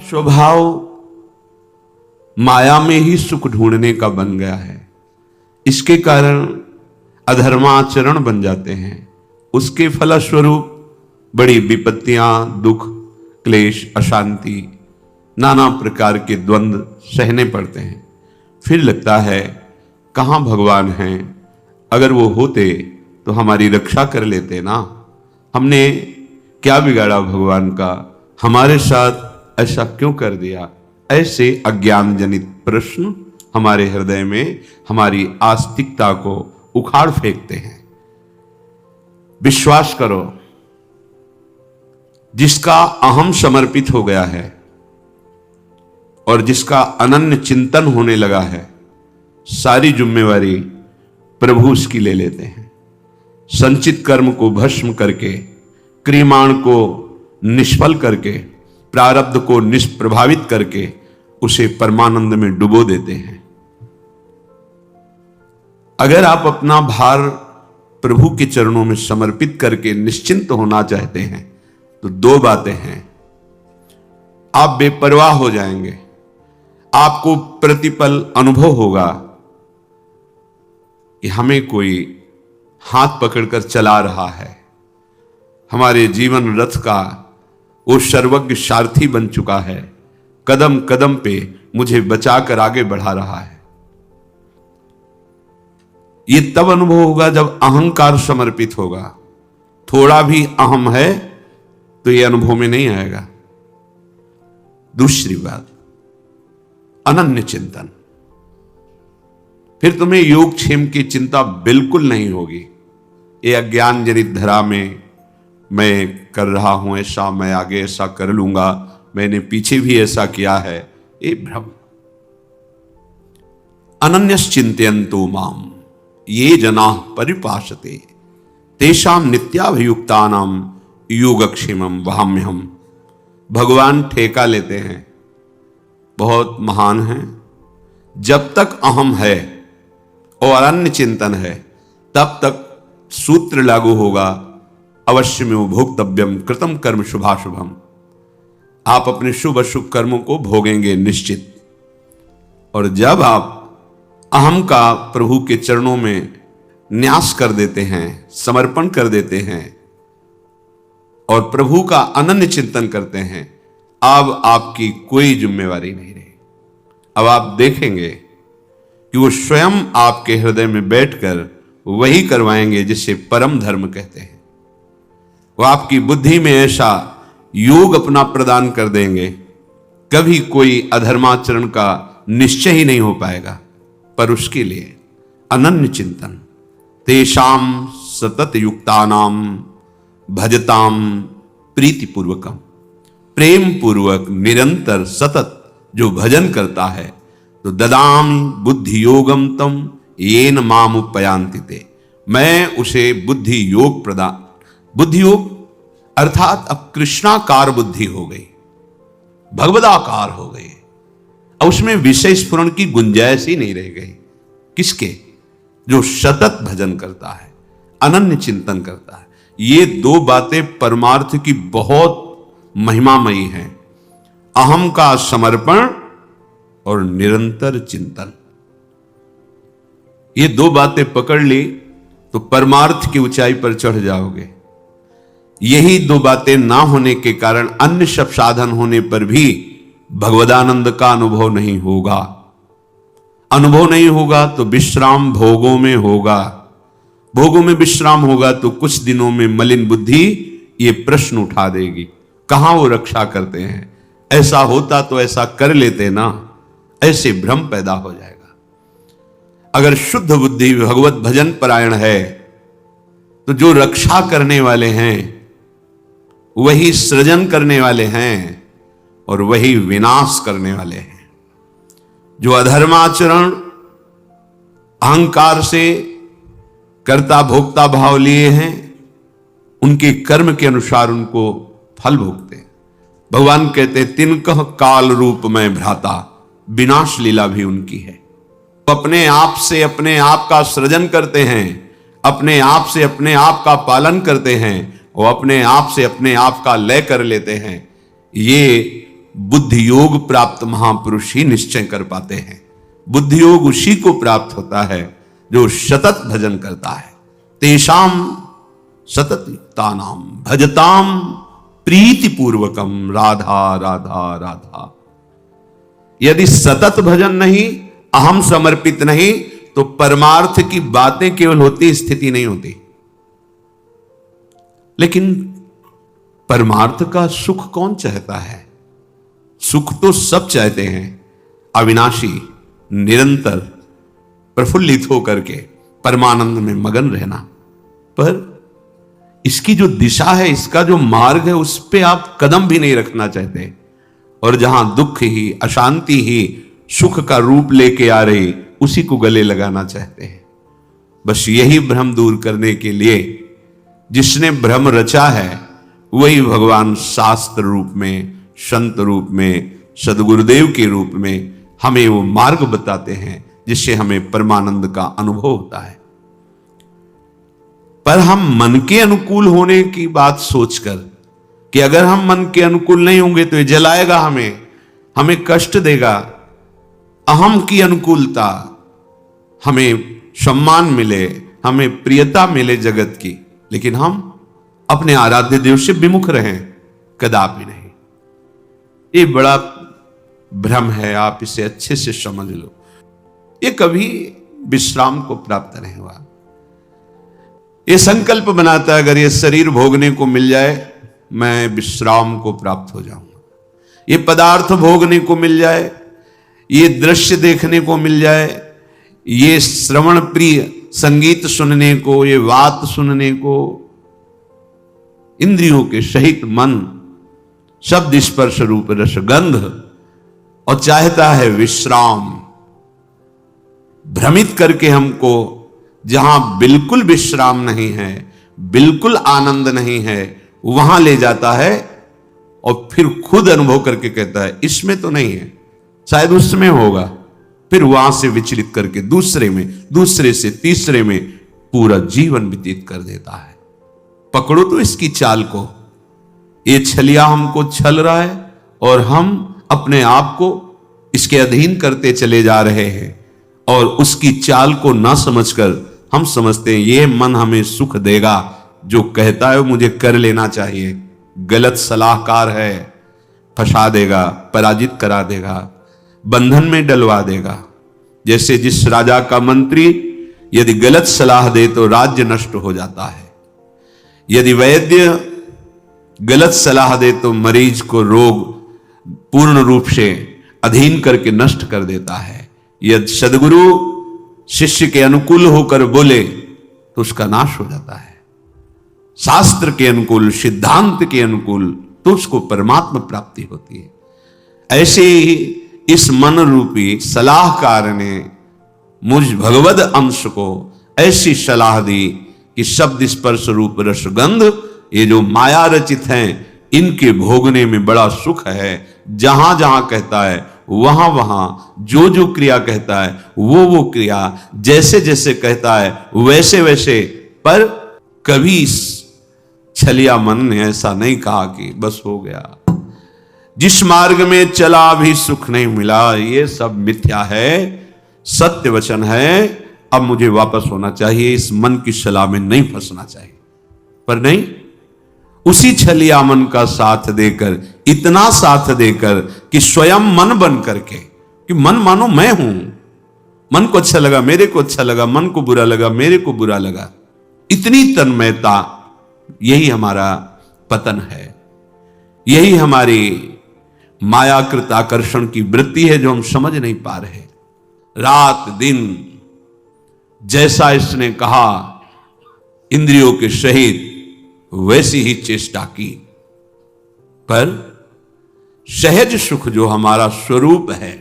स्वभाव माया में ही सुख ढूंढने का बन गया है। इसके कारण अधर्माचरण बन जाते हैं। उसके फलस्वरूप बड़ी विपत्तियां, दुख, क्लेश, अशांति, नाना प्रकार के द्वंद्व सहने पड़ते हैं। फिर लगता है कहाँ भगवान हैं, अगर वो होते तो हमारी रक्षा कर लेते ना। हमने क्या बिगाड़ा भगवान का, हमारे साथ ऐसा क्यों कर दिया। ऐसे अज्ञान जनित प्रश्न हमारे हृदय में हमारी आस्तिकता को उखाड़ फेंकते हैं। विश्वास करो, जिसका अहम समर्पित हो गया है और जिसका अनन्य चिंतन होने लगा है, सारी जिम्मेवारी प्रभु उसकी ले लेते हैं। संचित कर्म को भस्म करके, क्रियमाण को निष्फल करके, प्रारब्ध को निष्प्रभावित करके उसे परमानंद में डुबो देते हैं। अगर आप अपना भार प्रभु के चरणों में समर्पित करके निश्चिंत होना चाहते हैं तो दो बातें हैं। आप बेपरवाह हो जाएंगे, आपको प्रतिपल अनुभव होगा कि हमें कोई हाथ पकड़कर चला रहा है, हमारे जीवन रथ का वो सर्वज्ञ सारथी बन चुका है, कदम कदम पे मुझे बचाकर आगे बढ़ा रहा है। ये तब अनुभव होगा जब अहंकार समर्पित होगा। थोड़ा भी अहम है तो ये अनुभव में नहीं आएगा। दूसरी बात, अनन्य चिंतन। फिर तुम्हें योगक्षेम की चिंता बिल्कुल नहीं होगी। ये अज्ञान जनित धरा में मैं कर रहा हूं ऐसा, मैं आगे ऐसा कर लूंगा, मैंने पीछे भी ऐसा किया है, ये भ्रम। अनन्यश्चिन्तयन्तो माम ये जनाः परिपासते तेषां नित्याभियुक्तानां योगक्षेमं वहाम्यहम्। भगवान ठेका लेते हैं, बहुत महान है। जब तक अहम है और अन्य चिंतन है तब तक सूत्र लागू होगा, अवश्यमेव भोक्तव्यम कृतम कर्म शुभाशुभम। आप अपने शुभ अशुभ कर्मों को भोगेंगे निश्चित। और जब आप अहम का प्रभु के चरणों में न्यास कर देते हैं, समर्पण कर देते हैं और प्रभु का अनन्य चिंतन करते हैं, अब आपकी कोई जिम्मेवारी नहीं रही। अब आप देखेंगे कि वो स्वयं आपके हृदय में बैठकर वही करवाएंगे जिसे परम धर्म कहते हैं। वो आपकी बुद्धि में ऐसा योग अपना प्रदान कर देंगे, कभी कोई अधर्माचरण का निश्चय ही नहीं हो पाएगा। पर उसके लिए अनन्य चिंतन, तेषाम सतत युक्तानाम भजताम प्रीतिपूर्वकम। प्रेम पूर्वक निरंतर सतत जो भजन करता है तो ददामि बुद्धि योगम तम येन माम उपयांति ते। मैं उसे बुद्धि योग प्रदान, बुद्धि योग अर्थात अब कृष्णाकार बुद्धि हो गई, भगवदाकार हो गई। और उसमें विषय स्फुरण की गुंजाइश ही नहीं रह गई। किसके? जो सतत भजन करता है, अनन्य चिंतन करता है। ये दो बातें परमार्थ की बहुत महिमामयी हैं। अहम का समर्पण और निरंतर चिंतन। ये दो बातें पकड़ ली तो परमार्थ की ऊंचाई पर चढ़ जाओगे। यही दो बातें ना होने के कारण अन्य सब साधन होने पर भी भगवदानंद का अनुभव नहीं होगा। अनुभव नहीं होगा तो विश्राम भोगों में होगा। भोगों में विश्राम होगा तो कुछ दिनों में मलिन बुद्धि ये प्रश्न उठा देगी, कहां वो रक्षा करते हैं, ऐसा होता तो ऐसा कर लेते ना। ऐसे भ्रम पैदा हो जाएगा। अगर शुद्ध बुद्धि भगवत भजन परायण है तो जो रक्षा करने वाले हैं वही सृजन करने वाले हैं और वही विनाश करने वाले हैं। जो अधर्माचरण अहंकार से कर्ता भोक्ता भाव लिए हैं, उनके कर्म के अनुसार उनको फल भोगते हैं। भगवान कहते तिनकह काल रूप में भ्राता, विनाश लीला भी उनकी है। अपने आप से अपने आप का सृजन करते हैं, अपने आप से अपने आप का पालन करते हैं और अपने आप से अपने आप का लय कर लेते हैं। ये बुद्धि योग प्राप्त महापुरुष ही निश्चय कर पाते हैं। बुद्धि योग उसी को प्राप्त होता है जो सतत भजन करता है। तेषाम सततयुक्तानाम भजताम प्रीति पूर्वकम राधा राधा राधा। यदि सतत भजन नहीं, अहम समर्पित नहीं, तो परमार्थ की बातें केवल होती, स्थिति नहीं होती। लेकिन परमार्थ का सुख कौन चाहता है? सुख तो सब चाहते हैं, अविनाशी, निरंतर प्रफुल्लित होकर के परमानंद में मगन रहना। पर इसकी जो दिशा है, इसका जो मार्ग है, उस पे आप कदम भी नहीं रखना चाहते। और जहां दुख ही, अशांति ही सुख का रूप लेके आ रही, उसी को गले लगाना चाहते हैं। बस यही भ्रम दूर करने के लिए जिसने भ्रम रचा है, वही भगवान शास्त्र रूप में, संत रूप में, सदगुरुदेव के रूप में हमें वो मार्ग बताते हैं जिससे हमें परमानंद का अनुभव होता है। पर हम मन के अनुकूल होने की बात सोचकर कि अगर हम मन के अनुकूल नहीं होंगे तो ये जलाएगा हमें कष्ट देगा। अहम की अनुकूलता, हमें सम्मान मिले, हमें प्रियता मिले जगत की, लेकिन हम अपने आराध्य देव से विमुख रहें, कदापि नहीं। ये बड़ा भ्रम है, आप इसे अच्छे से समझ लो। ये कभी विश्राम को प्राप्त नहीं हुआ। ये संकल्प बनाता है, अगर ये शरीर भोगने को मिल जाए, मैं विश्राम को प्राप्त हो जाऊंगा। ये पदार्थ भोगने को मिल जाए, ये दृश्य देखने को मिल जाए, ये श्रवण प्रिय संगीत सुनने को, ये वात सुनने को, इंद्रियों के सहित मन, शब्द स्पर्श रूप रस गंध, और चाहता है विश्राम। भ्रमित करके हमको जहां बिल्कुल विश्राम नहीं है, बिल्कुल आनंद नहीं है, वहां ले जाता है और फिर खुद अनुभव करके कहता है इसमें तो नहीं है, शायद उसमें होगा। फिर वहां से विचलित करके दूसरे में, दूसरे से तीसरे में पूरा जीवन व्यतीत कर देता है। पकड़ो तो इसकी चाल को। ये छलिया हमको छल रहा है और हम अपने आप को इसके अधीन करते चले जा रहे हैं, और उसकी चाल को ना समझकर हम समझते हैं ये मन हमें सुख देगा, जो कहता है मुझे कर लेना चाहिए। गलत सलाहकार है, फंसा देगा, पराजित करा देगा, बंधन में डलवा देगा। जैसे जिस राजा का मंत्री यदि गलत सलाह दे तो राज्य नष्ट हो जाता है, यदि वैद्य गलत सलाह दे तो मरीज को रोग पूर्ण रूप से अधीन करके नष्ट कर देता है। यदि सदगुरु शिष्य के अनुकूल होकर बोले तो उसका नाश हो जाता है। शास्त्र के अनुकूल, सिद्धांत के अनुकूल तो उसको परमात्मा प्राप्ति होती है। ऐसे ही इस मन रूपी सलाहकार ने मुझ भगवद अंश को ऐसी सलाह दी कि शब्द स्पर्श रूप रसगंध, ये जो माया रचित हैं, इनके भोगने में बड़ा सुख है। जहां जहां कहता है वहां वहां, जो जो क्रिया कहता है वो क्रिया, जैसे जैसे कहता है वैसे वैसे। पर कभी छलिया मन ने ऐसा नहीं कहा कि बस हो गया, जिस मार्ग में चला भी सुख नहीं मिला, ये सब मिथ्या है, सत्य वचन है, अब मुझे वापस होना चाहिए, इस मन की सलाह में नहीं फंसना चाहिए। पर नहीं, उसी छलिया मन का साथ देकर, इतना साथ देकर कि स्वयं मन बन करके, कि मन मानो मैं हूं, मन को अच्छा लगा मेरे को अच्छा लगा, मन को बुरा लगा मेरे को बुरा लगा, इतनी तन्मयता, यही हमारा पतन है। यही हमारी मायाकृत आकर्षण की वृत्ति है जो हम समझ नहीं पा रहे। रात दिन जैसा इसने कहा इंद्रियों के सहित वैसी ही चेष्टा की, पर सहज सुख जो हमारा स्वरूप है,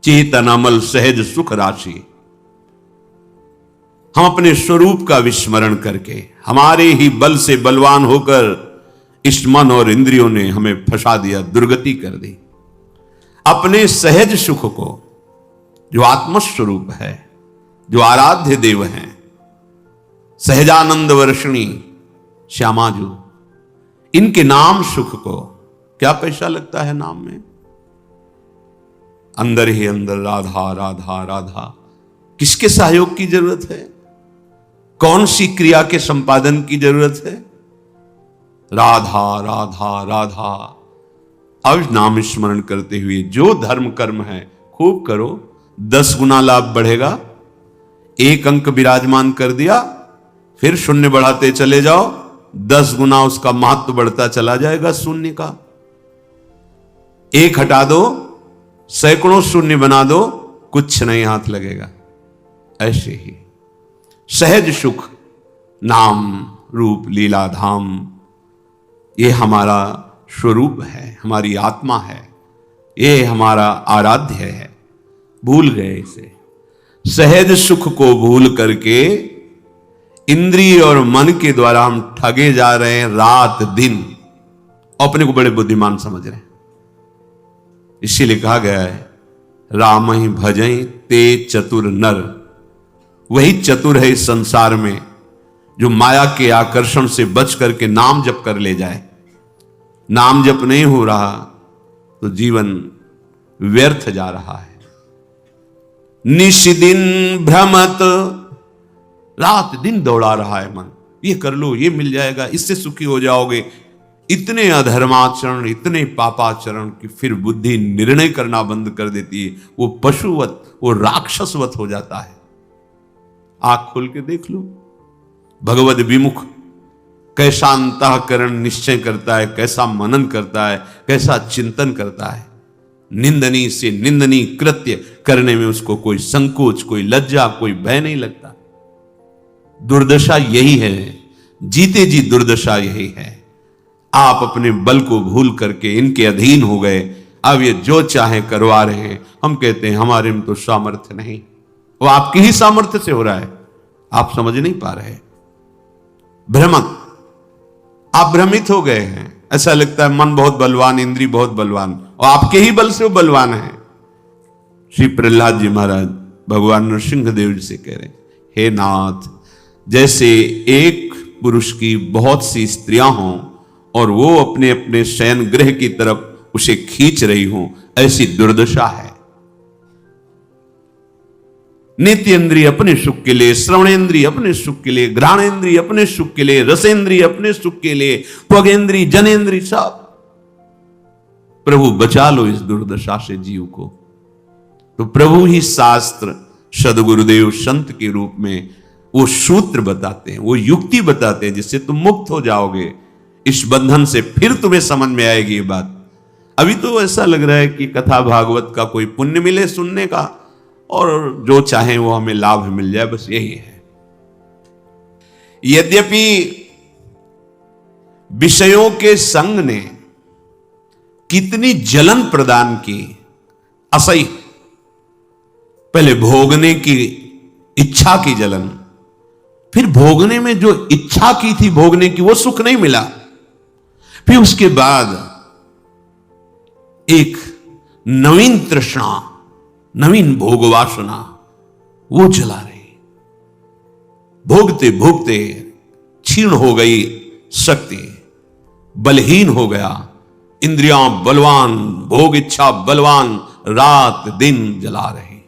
चेतन अमल सहज सुख राशि, हम अपने स्वरूप का विस्मरण करके हमारे ही बल से बलवान होकर इस मन और इंद्रियों ने हमें फंसा दिया, दुर्गति कर दी। अपने सहज सुख को, जो आत्मस्वरूप है, जो आराध्य देव हैं, सहजानंद वर्षिणी श्यामाजू, इनके नाम सुख को क्या पैसा लगता है नाम में? अंदर ही अंदर राधा राधा राधा। किसके सहयोग की जरूरत है? कौन सी क्रिया के संपादन की जरूरत है? राधा राधा राधा। अब नाम स्मरण करते हुए जो धर्म कर्म है खूब करो, 10 गुना लाभ बढ़ेगा। 1 अंक विराजमान कर दिया, फिर शून्य बढ़ाते चले जाओ, 10 गुना उसका महत्व बढ़ता चला जाएगा शून्य का। 1 हटा दो, सैकड़ों शून्य बना दो, कुछ नहीं हाथ लगेगा। ऐसे ही सहज सुख, नाम रूप लीला धाम, ये हमारा स्वरूप है, हमारी आत्मा है, ये हमारा आराध्य है। भूल गए इसे। सहज सुख को भूल करके इंद्रिय और मन के द्वारा हम ठगे जा रहे हैं रात दिन, अपने को बड़े बुद्धिमान समझ रहे हैं। इसीलिए कहा गया है, राम ही भजई ते चतुर नर। वही चतुर है इस संसार में जो माया के आकर्षण से बच करके नाम जप कर ले जाए। नाम जप नहीं हो रहा तो जीवन व्यर्थ जा रहा है। निशिदिन भ्रमत, रात दिन दौड़ा रहा है मन, ये कर लो, ये मिल जाएगा, इससे सुखी हो जाओगे। इतने अधर्माचरण, इतने पापाचरण कि फिर बुद्धि निर्णय करना बंद कर देती है। वो पशुवत, वो राक्षसवत हो जाता है। आंख खोल के देख लो, भगवद विमुख कैसा अंतःकरण निश्चय करता है, कैसा मनन करता है, कैसा चिंतन करता है। निंदनीय से निंदनीय कृत्य करने में उसको कोई संकोच, कोई लज्जा, कोई भय नहीं लगता। दुर्दशा यही है, जीते जी दुर्दशा यही है। आप अपने बल को भूल करके इनके अधीन हो गए। अब ये जो चाहे करवा रहे हैं। हम कहते हैं हमारे में तो सामर्थ्य नहीं, वो आपकी ही सामर्थ्य से हो रहा है, आप समझ नहीं पा रहे। भ्रमक, आप भ्रमित हो गए हैं। ऐसा लगता है मन बहुत बलवान, इंद्रिय बहुत बलवान, और आपके ही बल से वो बलवान है। श्री प्रहलाद जी महाराज भगवान नरसिंह देव जी से कह रहे हैं, हे नाथ, जैसे एक पुरुष की बहुत सी स्त्रियां हों और वो अपने अपने शयन गृह की तरफ उसे खींच रही हों, ऐसी दुर्दशा है। नित्येंद्रिय अपने सुख के लिए, श्रवणेंद्रिय अपने सुख के लिए, घ्राणेंद्रिय अपने सुख के लिए, रसेंद्रिय अपने सुख के लिए, त्वगेंद्रिय, जनेंद्रिय, सब। प्रभु बचा लो इस दुर्दशा से जीव को। तो प्रभु ही शास्त्र, सदगुरुदेव संत के रूप में वो सूत्र बताते हैं, वो युक्ति बताते हैं, जिससे तुम मुक्त हो जाओगे इस बंधन से। फिर तुम्हें समझ में आएगी ये बात। अभी तो ऐसा लग रहा है कि कथा भागवत का कोई पुण्य मिले सुनने का, और जो चाहे वो हमें लाभ मिल जाए, बस यही है। यद्यपि विषयों के संग ने कितनी जलन प्रदान की, असही। पहले भोगने की इच्छा की जलन, फिर भोगने में जो इच्छा की थी भोगने की, वो सुख नहीं मिला। फिर उसके बाद एक नवीन तृष्णा, नवीन भोग वासना, वो जला रही। भोगते भोगते क्षीण हो गई शक्ति, बलहीन हो गया, इंद्रियां बलवान, भोग इच्छा बलवान, रात दिन जला रही।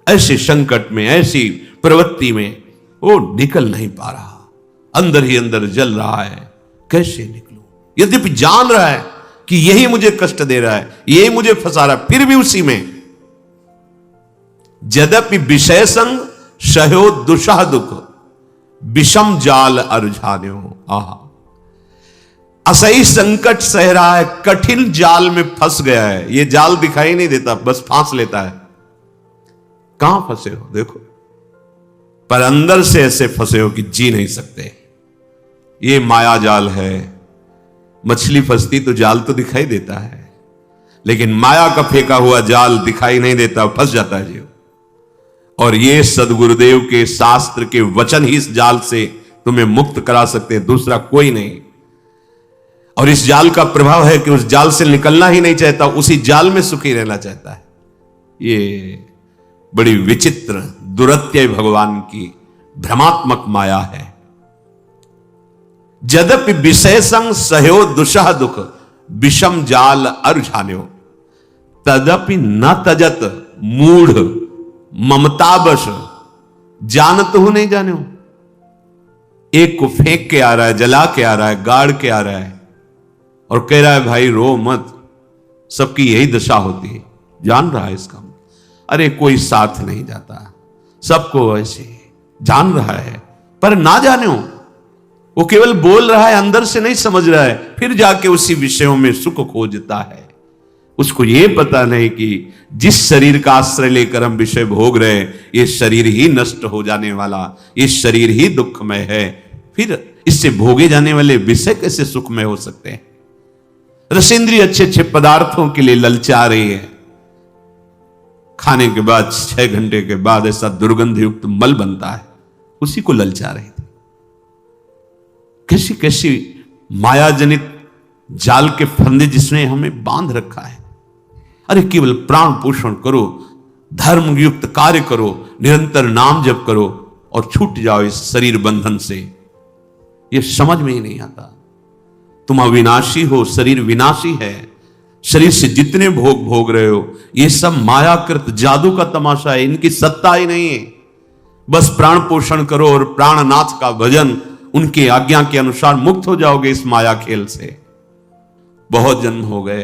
ऐसे संकट में, ऐसी प्रवृत्ति में वो निकल नहीं पा रहा, अंदर ही अंदर जल रहा है। कैसे निकलूं? यद्यपि जान रहा है कि यही मुझे कष्ट दे रहा है, यही मुझे फंसा रहा है, फिर भी उसी में। यद्यपि विषय संग सह्यो दुषह दुख, विषम जाल अरुझान्यो। आहा, असही संकट सह रहा है, कठिन जाल में फंस गया है। ये जाल दिखाई नहीं देता, बस फांस लेता है। कहां फंसे हो देखो, पर अंदर से ऐसे फंसे हो कि जी नहीं सकते। ये माया जाल है। मछली फंसती तो जाल तो दिखाई देता है, लेकिन माया का फेंका हुआ जाल दिखाई नहीं देता, फंस जाता है जीव। और ये सदगुरुदेव के शास्त्र के वचन ही इस जाल से तुम्हें मुक्त करा सकते हैं, दूसरा कोई नहीं। और इस जाल का प्रभाव है कि उस जाल से निकलना ही नहीं चाहता, उसी जाल में सुखी रहना चाहता है। ये बड़ी विचित्र दुरत्यय भगवान की भ्रमात्मक माया है। यद्यपि विषय संग सह्यो दुषह दुख, विषम जाल अरु झान्यो, तदपि न तजत मूढ़ ममतावश, जानत हो नहीं जान्यो। एक को फेंक के आ रहा है, जला के आ रहा है, गाड़ के आ रहा है और कह रहा है भाई रो मत, सबकी यही दशा होती है। जान रहा है इसका, अरे कोई साथ नहीं जाता, सबको ऐसे जान रहा है पर ना जाने हो। वो केवल बोल रहा है, अंदर से नहीं समझ रहा है, फिर जाके उसी विषयों में सुख खोजता है। उसको यह पता नहीं कि जिस शरीर का आश्रय लेकर हम विषय भोग रहे हैं, ये शरीर ही नष्ट हो जाने वाला, ये शरीर ही दुखमय है। फिर इससे भोगे जाने वाले विषय कैसे सुखमय हो सकते हैं? रसेंद्रिय अच्छे अच्छे पदार्थों के लिए ललचा रही है, खाने के बाद 6 घंटे के बाद ऐसा दुर्गंध युक्त मल बनता है, उसी को ललचा रही थी। कैसी कैसी मायाजनित जाल के फंदे जिसने हमें बांध रखा है। अरे केवल प्राण पोषण करो, धर्म युक्त कार्य करो, निरंतर नाम जप करो और छूट जाओ इस शरीर बंधन से। यह समझ में ही नहीं आता। तुम अविनाशी हो, शरीर विनाशी है। शरीर से जितने भोग भोग रहे हो, ये सब मायाकृत जादू का तमाशा है, इनकी सत्ता ही नहीं है। बस प्राण पोषण करो और प्राणनाथ का भजन, उनके आज्ञा के अनुसार मुक्त हो जाओगे इस माया खेल से। बहुत जन्म हो गए,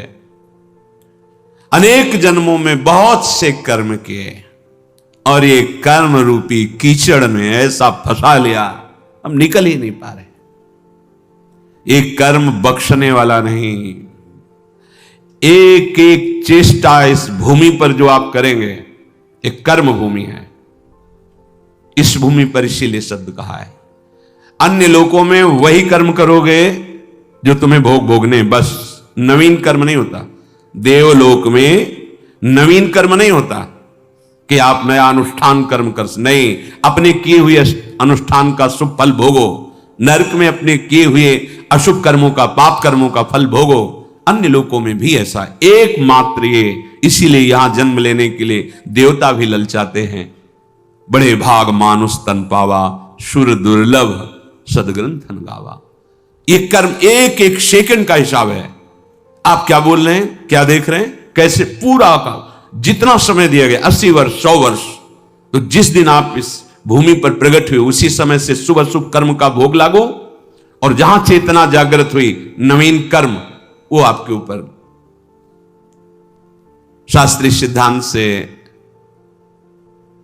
अनेक जन्मों में बहुत से कर्म किए और ये कर्म रूपी कीचड़ में ऐसा फंसा लिया, हम निकल ही नहीं पा रहे। एक कर्म बख्शने वाला नहीं, एक एक चेष्टा इस भूमि पर जो आप करेंगे, एक कर्म भूमि है। इस भूमि पर इसीलिए शब्द कहा है। अन्य लोकों में वही कर्म करोगे जो तुम्हें भोग भोगने, बस नवीन कर्म नहीं होता। देवलोक में नवीन कर्म नहीं होता कि आप नया अनुष्ठान कर्म कर, नहीं, अपने किए हुए अनुष्ठान का शुभ फल भोगो। नरक में अपने किए हुए अशुभ कर्मों का, पाप कर्मों का फल भोगो। अन्य लोकों में भी ऐसा है, एकमात्र ये। इसीलिए यहां जन्म लेने के लिए देवता भी ललचाते हैं। बड़े भाग मानुष तन पावा, सुर दुर्लभ सदग्रंथन गावा। ये कर्म एक एक सेकंड का हिसाब है। आप क्या बोल रहे हैं, क्या देख रहे हैं, कैसे पूरा का जितना समय दिया गया 80 वर्ष 100 वर्ष, तो जिस दिन आप इस भूमि पर प्रकट हुए उसी समय से शुभ अशुभ कर्म का भोग लागो, और जहां चेतना जागृत हुई नवीन कर्म वो आपके ऊपर। शास्त्रीय सिद्धांत से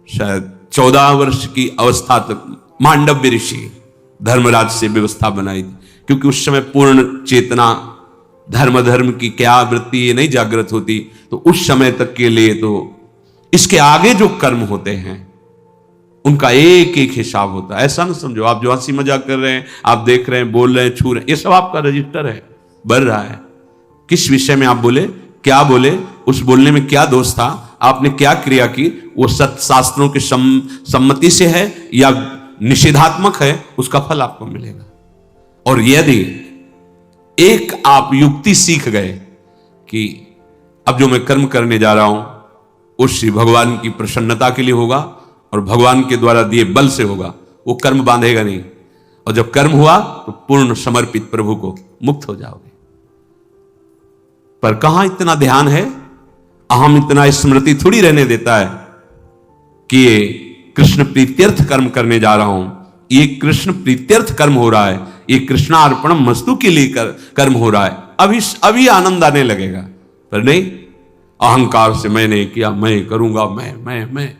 शायद 14 वर्ष की अवस्था तक मांडव्य ऋषि धर्मराज से व्यवस्था बनाई थी, क्योंकि उस समय पूर्ण चेतना धर्म की क्या वृत्ति ये नहीं जागृत होती। तो उस समय तक के लिए तो इसके आगे जो कर्म होते हैं उनका एक एक हिसाब होता है। ऐसा ना समझो आप जो हंसी मजाक कर रहे हैं, आप देख रहे हैं, बोल रहे हैं, छू रहे हैं, ये सब आपका रजिस्टर है, बढ़ रहा है। किस विषय में आप बोले, क्या बोले, उस बोलने में क्या दोष था, आपने क्या क्रिया की, वो सत्य शास्त्रों की सम्मति से है या निषेधात्मक है, उसका फल आपको मिलेगा। और यदि एक आप युक्ति सीख गए कि अब जो मैं कर्म करने जा रहा हूं वो श्री भगवान की प्रसन्नता के लिए होगा और भगवान के द्वारा दिए बल से होगा, वो कर्म बांधेगा नहीं। और जब कर्म हुआ तो पूर्ण समर्पित प्रभु को मुक्त हो जाओगे। पर कहां इतना ध्यान है, अहम इतना स्मृति थोड़ी रहने देता है कि ये कृष्ण प्रीत्यर्थ कर्म करने जा रहा हूं, ये कृष्ण प्रीत्यर्थ कर्म हो रहा है, ये कृष्णार्पणम मस्तु के लिए कर्म हो रहा है। अभी आनंद आने लगेगा, पर नहीं, अहंकार से मैं नहीं किया, मैं करूंगा, मैं